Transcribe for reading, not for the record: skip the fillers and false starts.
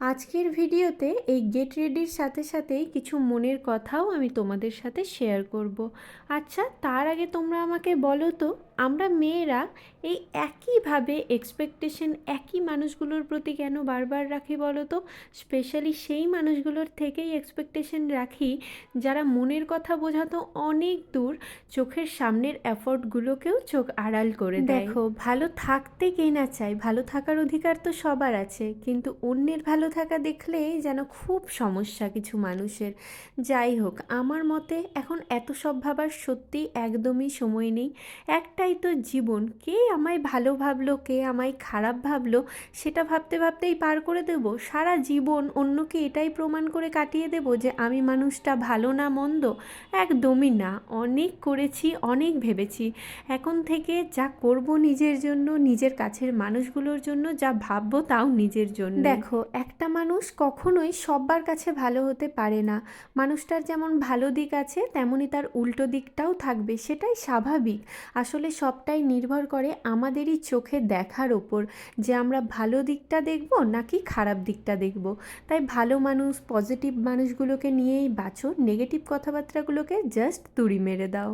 আজকের ভিডিওতে এই গেট রেডির সাথে সাথেই কিছু মনের কথাও আমি তোমাদের সাথে শেয়ার করব। আচ্ছা, তার আগে তোমরা আমাকে বলো তো, আমরা মেয়েরা এই একইভাবে এক্সপেকটেশন একই মানুষগুলোর প্রতি কেন বারবার রাখি বলো তো? স্পেশালি সেই মানুষগুলোর থেকেই এক্সপেকটেশন রাখি যারা মনের কথা বোঝাতো অনেক দূর, চোখের সামনের এফর্টগুলোকেও চোখ আড়াল করে দেয়। দেখো, ভালো থাকতে কে না চায়, ভালো থাকার অধিকার তো সবার আছে, কিন্তু অন্যের ভালো থাকা দেখলেই যেন খুব সমস্যা কিছু মানুষের। যাই হোক, আমার মতে এখন এত সব ভাবার সত্যি একদমই সময় নেই। একটাই তো জীবন, কে আমায় ভালো ভাবলো কে আমায় খারাপ ভাবলো সেটা ভাবতে ভাবতেই পার করে দেব সারা জীবন। অন্যকে এটাই প্রমাণ করে কাটিয়ে দেব যে আমি মানুষটা ভালো না মন্দ? একদমই না। অনেক করেছি, অনেক ভেবেছি। এখন থেকে যা করব নিজের জন্য, নিজের কাছের মানুষগুলোর জন্য, যা ভাববো তাও নিজের জন্য। দেখো, একটা মানুষ কখনোই সবার কাছে ভালো হতে পারে না। মানুষটার যেমন ভালো দিক আছে তেমনই তার উল্টো দিকটাও থাকবে, সেটাই স্বাভাবিক। আসলে সবটাই নির্ভর করে আমাদেরই চোখে দেখার ওপর, যে আমরা ভালো দিকটা দেখব নাকি খারাপ দিকটা দেখব। তাই ভালো মানুষ, পজিটিভ মানুষগুলোকে নিয়েই বাঁচো, নেগেটিভ কথাবার্তাগুলোকে জাস্ট তুড়ি মেরে দাও।